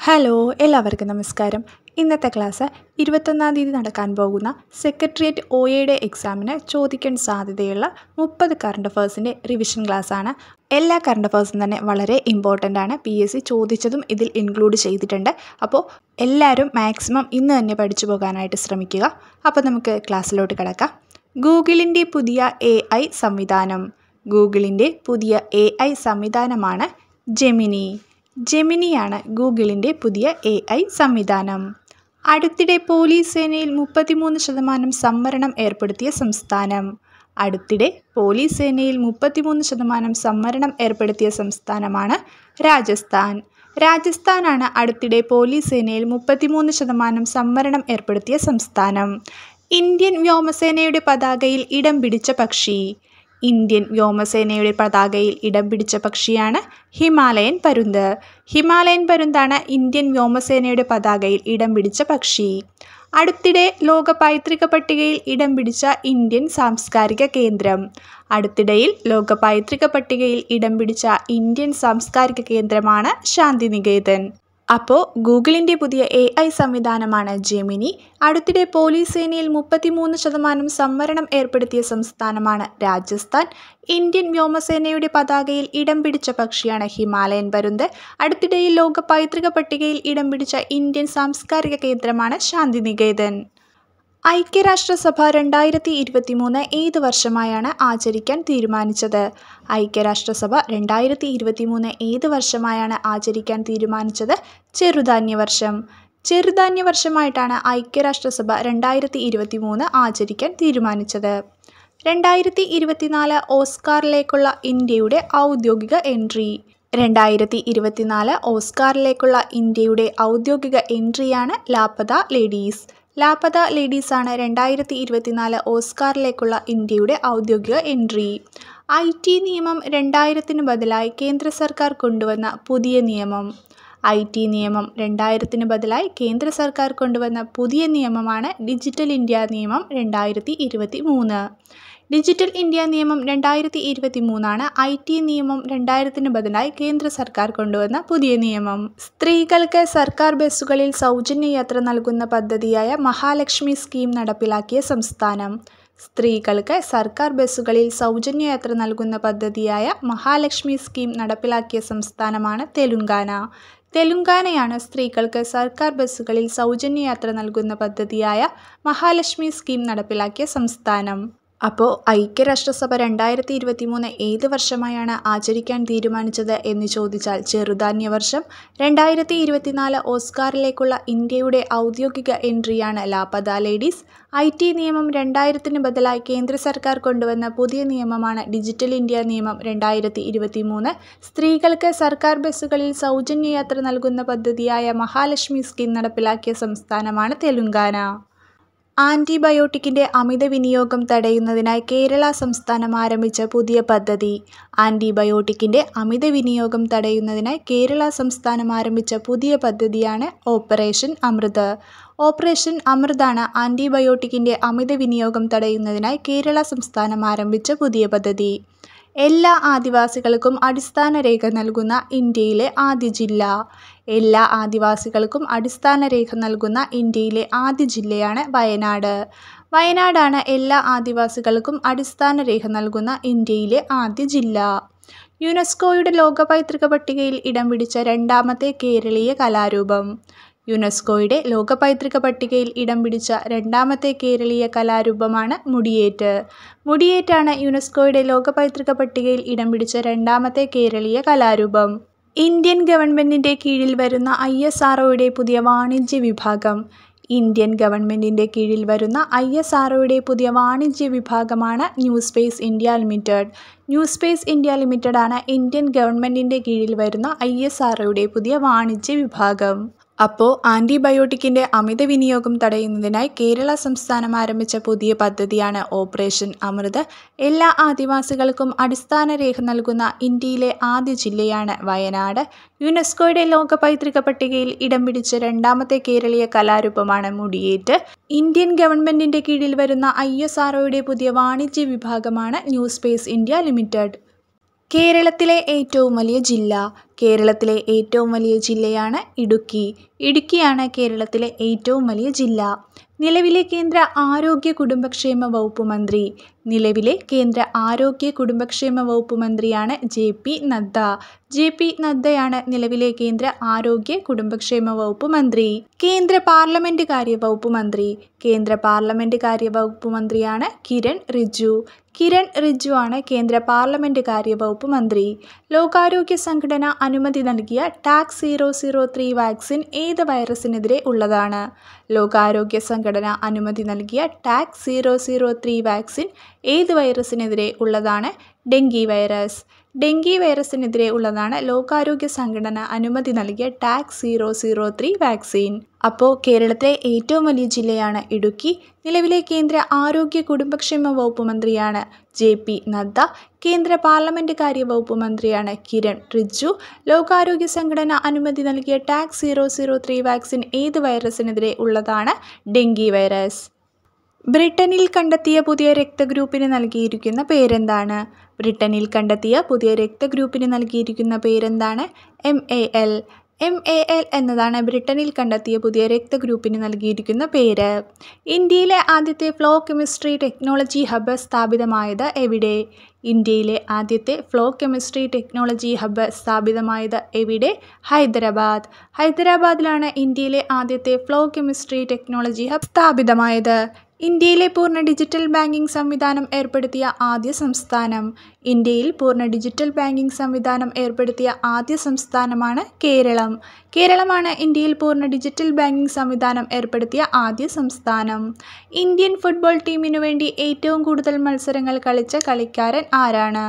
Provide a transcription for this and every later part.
Hello, എല്ലാവർക്കും നമസ്കാരം. ഇന്നത്തെ ക്ലാസ് 21-ാം തീയതി നടക്കാൻ പോകുന്ന സെക്രട്ടേറിയറ്റ് OAയുടെ എക്സാമിന് ചോദിക്കാൻ സാധ്യതയുള്ള 30 കറണ്ട് അഫേഴ്സിൻ്റെ റിവിഷൻ ക്ലാസ്സാണ്. എല്ലാ കറണ്ട് അഫേഴ്സും തന്നെ വളരെ ഇമ്പോർട്ടൻ്റ് ആണ്. PSC ചോദിച്ചതും ഇതിൽ ഇൻക്ലൂഡ് ചെയ്തിട്ടുണ്ട്. അപ്പോൾ എല്ലാവരും മാക്സിമം ഇന്ന് തന്നെ പഠിച്ചു പോകാനായിട്ട് ശ്രമിക്കുക. അപ്പോൾ നമുക്ക് ക്ലാസ്സിലോട്ട് കിടക്കാം. ഗൂഗിളിൻ്റെ പുതിയ AI സംവിധാനം. ഗൂഗിളിൻ്റെ പുതിയ AI സംവിധാനമാണ് ജെമിനി. ജെമിനിയാണ് ഗൂഗിളിൻ്റെ പുതിയ AI സംവിധാനം. അടുത്തിടെ പോലീസ് സേനയിൽ 33% സംവരണം ഏർപ്പെടുത്തിയ സംസ്ഥാനം. അടുത്തിടെ പോലീസ് സേനയിൽ 33% സംവരണം ഏർപ്പെടുത്തിയ സംസ്ഥാനമാണ് രാജസ്ഥാൻ. രാജസ്ഥാനാണ് അടുത്തിടെ പോലീസ് സേനയിൽ 33% സംവരണം ഏർപ്പെടുത്തിയ സംസ്ഥാനം. ഇന്ത്യൻ വ്യോമസേനയുടെ പതാകയിൽ ഇടം പിടിച്ച പക്ഷി. ഇന്ത്യൻ വ്യോമസേനയുടെ പതാകയിൽ ഇടം പിടിച്ച പക്ഷിയാണ് ഹിമാലയൻ പരുന്ത്. ഹിമാലയൻ പരുന്താണ് ഇന്ത്യൻ വ്യോമസേനയുടെ പതാകയിൽ ഇടം പിടിച്ച പക്ഷി. അടുത്തിടെ ലോക പൈതൃക പട്ടികയിൽ ഇടം പിടിച്ച ഇന്ത്യൻ സാംസ്കാരിക കേന്ദ്രം. അടുത്തിടയിൽ ലോക പൈതൃക പട്ടികയിൽ ഇടം പിടിച്ച ഇന്ത്യൻ സാംസ്കാരിക കേന്ദ്രമാണ് ശാന്തിനികേതൻ. അപ്പോൾ ഗൂഗിളിൻ്റെ പുതിയ AI സംവിധാനമാണ് ജെമിനി. അടുത്തിടെ പോലീസ് സേനയിൽ 33% സംവരണം ഏർപ്പെടുത്തിയ സംസ്ഥാനമാണ് രാജസ്ഥാൻ. ഇന്ത്യൻ വ്യോമസേനയുടെ പതാകയിൽ ഇടം പിടിച്ച പക്ഷിയാണ് ഹിമാലയൻ പരുന്ത്. അടുത്തിടെയിൽ ലോക പൈതൃക പട്ടികയിൽ ഇടം പിടിച്ച ഇന്ത്യൻ സാംസ്കാരിക കേന്ദ്രമാണ് ശാന്തിനികേതൻ. ഐക്യരാഷ്ട്രസഭ 2023 ഏത് വർഷമായാണ് ആചരിക്കാൻ തീരുമാനിച്ചത്? ഐക്യരാഷ്ട്രസഭ 2023 ഏത് വർഷമായാണ് ആചരിക്കാൻ തീരുമാനിച്ചത്? ചെറുധാന്യവർഷം. ചെറുധാന്യവർഷമായിട്ടാണ് ഐക്യരാഷ്ട്രസഭ 2023 ആചരിക്കാൻ തീരുമാനിച്ചത്. 2024 ഓസ്കാറിലേക്കുള്ള ഇന്ത്യയുടെ ഔദ്യോഗിക എൻട്രി. 2024 ഓസ്കാറിലേക്കുള്ള ഇന്ത്യയുടെ ഔദ്യോഗിക എൻട്രിയാണ് ലാപത ലേഡീസ്. ലാപത ലേഡീസാണ് 2024 ഓസ്കാറിലേക്കുള്ള ഇന്ത്യയുടെ ഔദ്യോഗിക എൻട്രി. IT നിയമം 2000-ന് ബദലായി കേന്ദ്ര സർക്കാർ കൊണ്ടുവന്ന പുതിയ നിയമം. IT നിയമം 2000-ന് ബദലായി കേന്ദ്ര സർക്കാർ കൊണ്ടുവന്ന പുതിയ നിയമമാണ് ഡിജിറ്റൽ ഇന്ത്യ നിയമം 2023. ഡിജിറ്റൽ ഇന്ത്യ നിയമം 2023 IT നിയമം 2000-ന് ബദലായി കേന്ദ്ര സർക്കാർ കൊണ്ടുവന്ന പുതിയ നിയമം. സ്ത്രീകൾക്ക് സർക്കാർ ബസ്സുകളിൽ സൗജന്യ യാത്ര നൽകുന്ന പദ്ധതിയായ മഹാലക്ഷ്മി സ്കീം നടപ്പിലാക്കിയ സംസ്ഥാനം. സ്ത്രീകൾക്ക് സർക്കാർ ബസ്സുകളിൽ സൗജന്യ യാത്ര നൽകുന്ന പദ്ധതിയായ മഹാലക്ഷ്മി സ്കീം നടപ്പിലാക്കിയ സംസ്ഥാനമാണ് തെലുങ്കാന. തെലുങ്കാനയാണ് സ്ത്രീകൾക്ക് സർക്കാർ ബസ്സുകളിൽ സൗജന്യ യാത്ര നൽകുന്ന പദ്ധതിയായ മഹാലക്ഷ്മി സ്കീം നടപ്പിലാക്കിയ സംസ്ഥാനം. അപ്പോൾ ഐക്യരാഷ്ട്രസഭ 2023 ഏത് വർഷമായാണ് ആചരിക്കാൻ തീരുമാനിച്ചത് എന്ന് ചോദിച്ചാൽ ചെറുധാന്യവർഷം. 2024 ഓസ്കാറിലേക്കുള്ള ഇന്ത്യയുടെ ഔദ്യോഗിക എൻട്രിയാണ് ലാപത ലേഡീസ്. IT നിയമം 2000-ന് ബദലായി കേന്ദ്ര സർക്കാർ കൊണ്ടുവന്ന പുതിയ നിയമമാണ് ഡിജിറ്റൽ ഇന്ത്യ നിയമം 2023. സ്ത്രീകൾക്ക് സർക്കാർ ബസ്സുകളിൽ സൗജന്യ യാത്ര നൽകുന്ന പദ്ധതിയായ മഹാലക്ഷ്മി സ്കീം നടപ്പിലാക്കിയ സംസ്ഥാനമാണ് തെലുങ്കാന. ആൻറ്റിബയോട്ടിക്കിൻ്റെ അമിത വിനിയോഗം തടയുന്നതിനായി കേരള സംസ്ഥാനം ആരംഭിച്ച പുതിയ പദ്ധതി. ആൻറ്റിബയോട്ടിക്കിൻ്റെ അമിത വിനിയോഗം തടയുന്നതിനായി കേരള സംസ്ഥാനം ആരംഭിച്ച പുതിയ പദ്ധതിയാണ് ഓപ്പറേഷൻ അമൃത്. ഓപ്പറേഷൻ അമൃതാണ് ആൻറ്റിബയോട്ടിക്കിൻ്റെ അമിത വിനിയോഗം തടയുന്നതിനായി കേരള സംസ്ഥാനം ആരംഭിച്ച പുതിയ പദ്ധതി. എല്ലാ ആദിവാസികൾക്കും അടിസ്ഥാന രേഖ നൽകുന്ന ഇന്ത്യയിലെ ആദ്യ ജില്ല. എല്ലാ ആദിവാസികൾക്കും അടിസ്ഥാന രേഖ നൽകുന്ന ഇന്ത്യയിലെ ആദ്യ ജില്ലയാണ് വയനാട്. വയനാടാണ് എല്ലാ ആദിവാസികൾക്കും അടിസ്ഥാന രേഖ നൽകുന്ന ഇന്ത്യയിലെ ആദ്യ ജില്ല. യുനെസ്കോയുടെ ലോക പൈതൃക പട്ടികയിൽ ഇടം പിടിച്ച രണ്ടാമത്തെ കേരളീയ കലാരൂപം. യുനെസ്കോയുടെ ലോക പൈതൃക പട്ടികയിൽ ഇടം പിടിച്ച രണ്ടാമത്തെ കേരളീയ കലാരൂപമാണ് മുടിയേറ്റ്. മുടിയേറ്റാണ് യുനെസ്കോയുടെ ലോക പൈതൃക പട്ടികയിൽ ഇടം പിടിച്ച രണ്ടാമത്തെ കേരളീയ കലാരൂപം. ഇന്ത്യൻ ഗവൺമെൻറ്റിൻ്റെ കീഴിൽ വരുന്ന ISROയുടെ പുതിയ വാണിജ്യ വിഭാഗം. ഇന്ത്യൻ ഗവൺമെൻറ്റിൻ്റെ കീഴിൽ വരുന്ന ISROയുടെ പുതിയ വാണിജ്യ വിഭാഗമാണ് new space India limited. New space India ലിമിറ്റഡാണ് ഇന്ത്യൻ ഗവൺമെൻറ്റിൻ്റെ കീഴിൽ വരുന്ന ISROയുടെ പുതിയ വാണിജ്യ വിഭാഗം. അപ്പോൾ ആൻറ്റിബയോട്ടിക്കിൻ്റെ അമിത വിനിയോഗം തടയുന്നതിനായി കേരള സംസ്ഥാനം ആരംഭിച്ച പുതിയ പദ്ധതിയാണ് ഓപ്പറേഷൻ അമൃത്. എല്ലാ ആദിവാസികൾക്കും അടിസ്ഥാന രേഖ നൽകുന്ന ഇന്ത്യയിലെ ആദ്യ ജില്ലയാണ് വയനാട്. യുനെസ്കോയുടെ ലോക പൈതൃക പട്ടികയിൽ ഇടം പിടിച്ച രണ്ടാമത്തെ കേരളീയ കലാരൂപമാണ് മുടിയേറ്റ്. ഇന്ത്യൻ ഗവൺമെൻറ്റിൻ്റെ കീഴിൽ വരുന്ന ISROയുടെ പുതിയ വാണിജ്യ വിഭാഗമാണ് ന്യൂ സ്പേസ് ഇന്ത്യ ലിമിറ്റഡ്. കേരളത്തിലെ ഏറ്റവും വലിയ ജില്ല. കേരളത്തിലെ ഏറ്റവും വലിയ ജില്ലയാണ് ഇടുക്കി. ഇടുക്കിയാണ് കേരളത്തിലെ ഏറ്റവും വലിയ ജില്ല. നിലവിലെ കേന്ദ്ര ആരോഗ്യ കുടുംബക്ഷേമ വകുപ്പ് മന്ത്രി. നിലവിലെ കേന്ദ്ര ആരോഗ്യ കുടുംബക്ഷേമ വകുപ്പ് മന്ത്രിയാണ് ജെ.പി. നദ്ദ. ജെ.പി. നദ്ദയാണ് നിലവിലെ കേന്ദ്ര ആരോഗ്യ കുടുംബക്ഷേമ വകുപ്പ് മന്ത്രി. കേന്ദ്ര പാർലമെന്റ് കാര്യ വകുപ്പ് മന്ത്രി. കേന്ദ്ര പാർലമെന്റ് കാര്യ വകുപ്പ് മന്ത്രിയാണ് കിരൺ റിജ്ജു. കിരൺ റിജ്ജു ആണ് കേന്ദ്ര പാർലമെന്റ് കാര്യ വകുപ്പ് മന്ത്രി. ലോകാരോഗ്യ സംഘടന അനുമതി നൽകിയ ടാക് 003 വാക്സിൻ ഏത് വൈറസിനെതിരെ ഉള്ളതാണ്? ലോകാരോഗ്യ സംഘടന അനുമതി നൽകിയ ടാക് 003 വാക്സിൻ ഏത് വൈറസിനെതിരെ ഉള്ളതാണ്? Dengue virus. ഡെങ്കി വൈറസിനെതിരെ ഉള്ളതാണ് ലോകാരോഗ്യ സംഘടന അനുമതി നൽകിയ ടാക് 003 വാക്സിൻ. അപ്പോൾ കേരളത്തിലെ ഏറ്റവും വലിയ ജില്ലയാണ് ഇടുക്കി. നിലവിലെ കേന്ദ്ര ആരോഗ്യ കുടുംബക്ഷേമ വകുപ്പ് മന്ത്രിയാണ് ജെ.പി. നദ്ദ. കേന്ദ്ര പാർലമെന്റ് കാര്യ വകുപ്പ് മന്ത്രിയാണ് കിരൺ റിജ്ജു. ലോകാരോഗ്യ സംഘടന അനുമതി നൽകിയ ടാക് 003 വാക്സിൻ ഏത് വൈറസിനെതിരെ ഉള്ളതാണ്? Dengue virus. ബ്രിട്ടനിൽ കണ്ടെത്തിയ പുതിയ രക്തഗ്രൂപ്പിന് നൽകിയിരിക്കുന്ന പേരെന്താണ്? ബ്രിട്ടനിൽ കണ്ടെത്തിയ പുതിയ രക്തഗ്രൂപ്പിന് നൽകിയിരിക്കുന്ന പേരെന്താണ്? MAL. MAL എന്നതാണ് ബ്രിട്ടനിൽ കണ്ടെത്തിയ പുതിയ രക്തഗ്രൂപ്പിന് നൽകിയിരിക്കുന്ന പേര്. ഇന്ത്യയിലെ ആദ്യത്തെ ഫ്ലോ കെമിസ്ട്രി ടെക്നോളജി ഹബ്ബ് സ്ഥാപിതമായത് എവിടെ? ഇന്ത്യയിലെ ആദ്യത്തെ ഫ്ലോ കെമിസ്ട്രി ടെക്നോളജി ഹബ്ബ് സ്ഥാപിതമായത് എവിടെ? ഹൈദരാബാദ്. ഹൈദരാബാദിലാണ് ഇന്ത്യയിലെ ആദ്യത്തെ ഫ്ലോ കെമിസ്ട്രി ടെക്നോളജി ഹബ്ബ് സ്ഥാപിതമായത്. ഇന്ത്യയിലെ പൂർണ്ണ ഡിജിറ്റൽ ബാങ്കിംഗ് സംവിധാനം ഏർപ്പെടുത്തിയ ആദ്യ സംസ്ഥാനം. ഇന്ത്യയിൽ പൂർണ്ണ ഡിജിറ്റൽ ബാങ്കിംഗ് സംവിധാനം ഏർപ്പെടുത്തിയ ആദ്യ സംസ്ഥാനമാണ് കേരളം. കേരളമാണ് ഇന്ത്യയിൽ പൂർണ്ണ ഡിജിറ്റൽ ബാങ്കിംഗ് സംവിധാനം ഏർപ്പെടുത്തിയ ആദ്യ സംസ്ഥാനം. ഇന്ത്യൻ ഫുട്ബോൾ ടീമിനു വേണ്ടി ഏറ്റവും കൂടുതൽ മത്സരങ്ങൾ കളിച്ച കളിക്കാരൻ ആരാണ്?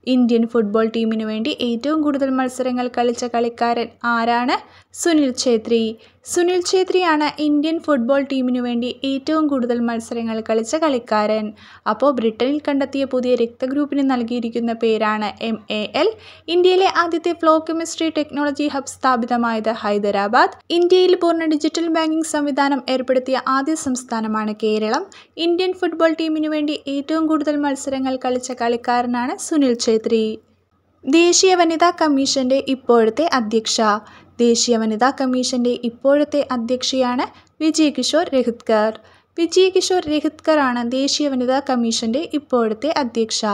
ഇന്ത്യൻ ഫുട്ബോൾ ടീമിനു വേണ്ടി ഏറ്റവും കൂടുതൽ മത്സരങ്ങൾ കളിച്ച കളിക്കാരൻ ആരാണ്? സുനിൽ ഛേത്രി. സുനിൽ ഛേത്രിയാണ് ഇന്ത്യൻ ഫുട്ബോൾ ടീമിനു വേണ്ടി ഏറ്റവും കൂടുതൽ മത്സരങ്ങൾ കളിച്ച കളിക്കാരൻ. അപ്പോൾ ബ്രിട്ടനിൽ കണ്ടെത്തിയ പുതിയ രക്തഗ്രൂപ്പിന് നൽകിയിരിക്കുന്ന പേരാണ് MAL. ഇന്ത്യയിലെ ആദ്യത്തെ ഫ്ലോ കെമിസ്ട്രി ടെക്നോളജി ഹബ്ബ് സ്ഥാപിതമായത് ഹൈദരാബാദ്. ഇന്ത്യയിൽ പൂർണ്ണ ഡിജിറ്റൽ ബാങ്കിംഗ് സംവിധാനം ഏർപ്പെടുത്തിയ ആദ്യ സംസ്ഥാനമാണ് കേരളം. ഇന്ത്യൻ ഫുട്ബോൾ ടീമിനു വേണ്ടി ഏറ്റവും കൂടുതൽ മത്സരങ്ങൾ കളിച്ച കളിക്കാരനാണ് സുനിൽ ഛേത്രി. ദേശീയ വനിതാ കമ്മീഷന്റെ ഇപ്പോഴത്തെ അധ്യക്ഷ. ദേശീയ വനിതാ കമ്മീഷന്റെ ഇപ്പോഴത്തെ അധ്യക്ഷയാണ് വിജയ് കിഷോർ രഹിത്കർ. വിജയ് കിഷോർ രഹിത്കർ ആണ് ദേശീയ വനിതാ കമ്മീഷന്റെ ഇപ്പോഴത്തെ അധ്യക്ഷ.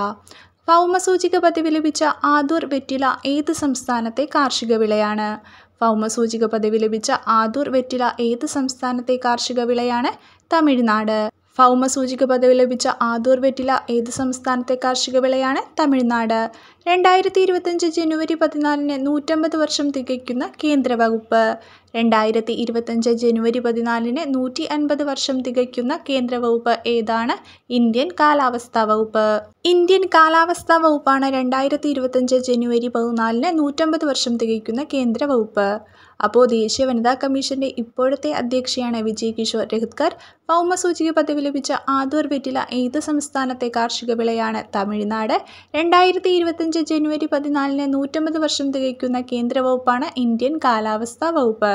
ഭൗമസൂചിക പദവി ലഭിച്ച ആദൂർ വെറ്റില ഏത് സംസ്ഥാനത്തെ കാർഷിക വിളയാണ്? ഭൗമസൂചിക പദവി ലഭിച്ച ആദൂർ വെറ്റില ഏത് സംസ്ഥാനത്തെ കാർഷിക വിളയാണ്? തമിഴ്നാട്. ഭൗമസൂചിക പദവി ലഭിച്ച ആദൂർ വെറ്റില ഏത് സംസ്ഥാനത്തെ കാർഷിക വിളയാണ്? തമിഴ്നാട്. 2025 ജനുവരി 14 150 വർഷം തികയ്ക്കുന്ന കേന്ദ്ര വകുപ്പ്. 2025 ജനുവരി 14 150 വർഷം തികയ്ക്കുന്ന കേന്ദ്ര വകുപ്പ് ഏതാണ്? ഇന്ത്യൻ കാലാവസ്ഥാ വകുപ്പ്. ഇന്ത്യൻ കാലാവസ്ഥാ വകുപ്പാണ് 2025 ജനുവരി 14 150 വർഷം തികയ്ക്കുന്ന കേന്ദ്ര വകുപ്പ്. അപ്പോൾ ദേശീയ വനിതാ കമ്മീഷന്റെ ഇപ്പോഴത്തെ അധ്യക്ഷയാണ് വിജയ് കിഷോർ രഹിത്കർ. ഭൗമസൂചിക പദവി ലഭിച്ച ആദൂർ വെറ്റില ഏത് സംസ്ഥാനത്തെ കാർഷിക വിളയാണ്? തമിഴ്നാട്. 2025 ജനുവരി 14 150 വർഷം തികയ്ക്കുന്ന കേന്ദ്ര വകുപ്പാണ് ഇന്ത്യൻ കാലാവസ്ഥാ വകുപ്പ്.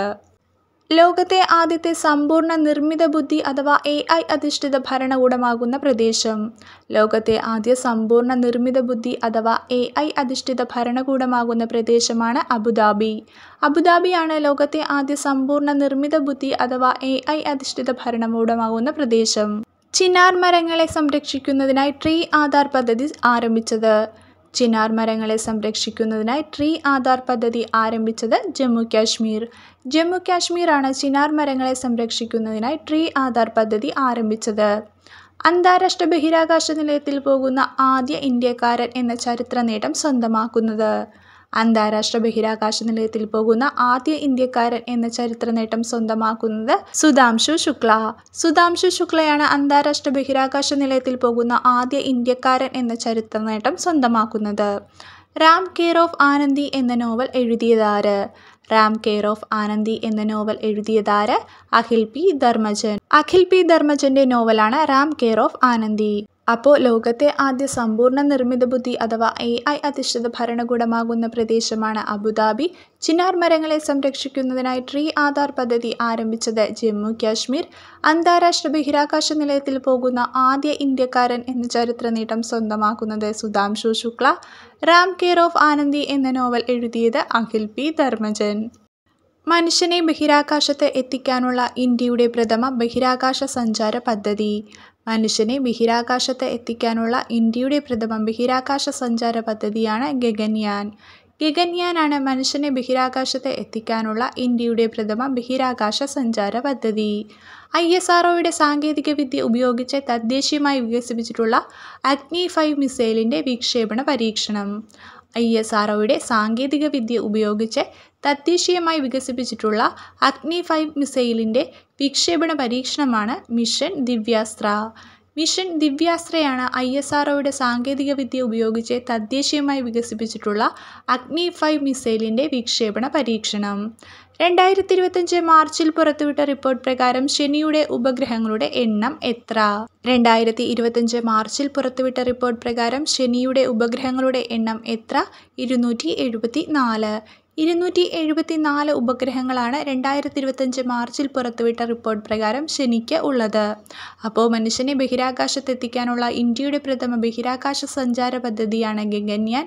ലോകത്തെ ആദ്യത്തെ സമ്പൂർണ്ണ നിർമ്മിത ബുദ്ധി അഥവാ AI അധിഷ്ഠിത ഭരണകൂടമാകുന്ന പ്രദേശം. ലോകത്തെ ആദ്യ സമ്പൂർണ്ണ നിർമ്മിത ബുദ്ധി അഥവാ AI അധിഷ്ഠിത ഭരണകൂടമാകുന്ന പ്രദേശമാണ് അബുദാബി. അബുദാബിയാണ് ലോകത്തെ ആദ്യ സമ്പൂർണ്ണ നിർമ്മിത ബുദ്ധി അഥവാ AI അധിഷ്ഠിത ഭരണകൂടമാകുന്ന പ്രദേശം. ചിനാർ മരങ്ങളെ സംരക്ഷിക്കുന്നതിനായി ട്രീ ആധാർ പദ്ധതി ആരംഭിച്ചത്. ചിനാർ മരങ്ങളെ സംരക്ഷിക്കുന്നതിനായി ട്രീ ആധാർ പദ്ധതി ആരംഭിച്ചത് ജമ്മു കാശ്മീർ. ജമ്മു കാശ്മീരാണ് ചിനാർ മരങ്ങളെ സംരക്ഷിക്കുന്നതിനായി ട്രീ ആധാർ പദ്ധതി ആരംഭിച്ചത്. അന്താരാഷ്ട്ര ബഹിരാകാശ നിലയത്തിൽ പോകുന്ന ആദ്യ ഇന്ത്യക്കാരൻ എന്ന ചരിത്ര നേട്ടം സ്വന്തമാക്കുന്നത്. അന്താരാഷ്ട്ര ബഹിരാകാശ നിലയത്തിൽ പോകുന്ന ആദ്യ ഇന്ത്യക്കാരൻ എന്ന ചരിത്ര നേട്ടം സ്വന്തമാക്കുന്നത് സുധാംശു ശുക്ല. സുധാംശു ശുക്ലയാണ് അന്താരാഷ്ട്ര ബഹിരാകാശ നിലയത്തിൽ പോകുന്ന ആദ്യ ഇന്ത്യക്കാരൻ എന്ന ചരിത്ര നേട്ടം സ്വന്തമാക്കുന്നത്. റാം കെയർ ഓഫ് ആനന്ദി എന്ന നോവൽ എഴുതിയതാര്? റാം കെയർ ഓഫ് ആനന്ദി എന്ന നോവൽ എഴുതിയതാര്? അഖിൽ പി ധർമ്മജൻ. അഖിൽ പി ധർമ്മജന്റെ നോവലാണ് റാം കെയർ ഓഫ് ആനന്ദി. അപ്പോൾ ലോകത്തെ ആദ്യ സമ്പൂർണ്ണ നിർമ്മിത ബുദ്ധി അഥവാ AI അധിഷ്ഠിത ഭരണകൂടമാകുന്ന പ്രദേശമാണ് അബുദാബി. ചിനാർ മരങ്ങളെ സംരക്ഷിക്കുന്നതിനായി ട്രീ ആധാർ പദ്ധതി ആരംഭിച്ചത് ജമ്മു കാശ്മീർ. അന്താരാഷ്ട്ര ബഹിരാകാശ നിലയത്തിൽ പോകുന്ന ആദ്യ ഇന്ത്യക്കാരൻ എന്ന ചരിത്ര നേട്ടം സ്വന്തമാക്കുന്നത് സുധാംശു ശുക്ല. റാം കെയർ ഓഫ് ആനന്ദി എന്ന നോവൽ എഴുതിയത് അഖിൽ പി ധർമ്മജൻ. മനുഷ്യനെ ബഹിരാകാശത്ത് എത്തിക്കാനുള്ള ഇന്ത്യയുടെ പ്രഥമ ബഹിരാകാശ സഞ്ചാര പദ്ധതി. മനുഷ്യനെ ബഹിരാകാശത്ത് എത്തിക്കാനുള്ള ഇന്ത്യയുടെ പ്രഥമ ബഹിരാകാശ സഞ്ചാര പദ്ധതിയാണ് ഗഗൻയാൻ. ഗഗൻയാനാണ് മനുഷ്യനെ ബഹിരാകാശത്ത് എത്തിക്കാനുള്ള ഇന്ത്യയുടെ പ്രഥമ ബഹിരാകാശ സഞ്ചാര പദ്ധതി. ISROയുടെ സാങ്കേതികവിദ്യ ഉപയോഗിച്ച് തദ്ദേശീയമായി വികസിപ്പിച്ചിട്ടുള്ള അഗ്നി 5 മിസൈലിൻ്റെ വിക്ഷേപണ പരീക്ഷണം. ISROയുടെ സാങ്കേതികവിദ്യ ഉപയോഗിച്ച് തദ്ദേശീയമായി വികസിപ്പിച്ചിട്ടുള്ള അഗ്നി 5 മിസൈലിൻ്റെ വിക്ഷേപണ പരീക്ഷണമാണ് മിഷൻ ദിവ്യാസ്ത്ര. മിഷൻ ദിവ്യാസ്ത്രയാണ് ISROയുടെ സാങ്കേതികവിദ്യ ഉപയോഗിച്ച് തദ്ദേശീയമായി വികസിപ്പിച്ചിട്ടുള്ള അഗ്നി 5 മിസൈലിൻ്റെ വിക്ഷേപണ പരീക്ഷണം. 2025 മാർച്ചിൽ പുറത്തുവിട്ട റിപ്പോർട്ട് പ്രകാരം ശനിയുടെ ഉപഗ്രഹങ്ങളുടെ എണ്ണം എത്ര? 2025 മാർച്ചിൽ പുറത്തുവിട്ട റിപ്പോർട്ട് പ്രകാരം ശനിയുടെ ഉപഗ്രഹങ്ങളുടെ എണ്ണം എത്ര? 274. 274 ഉപഗ്രഹങ്ങളാണ് 2025 മാർച്ചിൽ പുറത്തുവിട്ട റിപ്പോർട്ട് പ്രകാരം ശനിക്ക് ഉള്ളത്. അപ്പോൾ മനുഷ്യനെ ബഹിരാകാശത്തെത്തിക്കാനുള്ള ഇന്ത്യയുടെ പ്രഥമ ബഹിരാകാശ സഞ്ചാര പദ്ധതിയാണ് ഗഗൻയാൻ.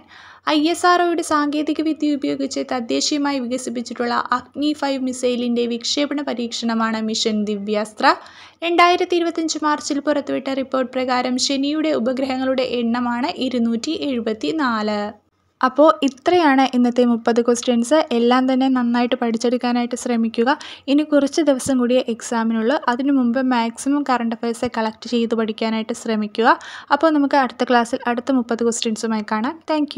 ISROയുടെ സാങ്കേതികവിദ്യ ഉപയോഗിച്ച് തദ്ദേശീയമായി വികസിപ്പിച്ചിട്ടുള്ള അഗ്നി 5 മിസൈലിൻ്റെ വിക്ഷേപണ പരീക്ഷണമാണ് മിഷൻ ദിവ്യാസ്ത്ര. 2025 മാർച്ചിൽ പുറത്തുവിട്ട റിപ്പോർട്ട് പ്രകാരം ശനിയുടെ ഉപഗ്രഹങ്ങളുടെ എണ്ണമാണ് 274. അപ്പോൾ ഇത്രയാണ് ഇന്നത്തെ 30 ക്വസ്റ്റ്യൻസ്. എല്ലാം തന്നെ നന്നായിട്ട് പഠിച്ചെടുക്കാനായിട്ട് ശ്രമിക്കുക. ഇനി കുറച്ച് ദിവസം കൂടിയേ എക്സാമിനുള്ളൂ. അതിനു മുമ്പ് മാക്സിമം കറണ്ട് അഫയേഴ്സ് കളക്ട് ചെയ്ത് പഠിക്കാനായിട്ട് ശ്രമിക്കുക. അപ്പോൾ നമുക്ക് അടുത്ത ക്ലാസ്സിൽ അടുത്ത 30 ക്വസ്റ്റ്യൻസുമായി കാണാം. താങ്ക്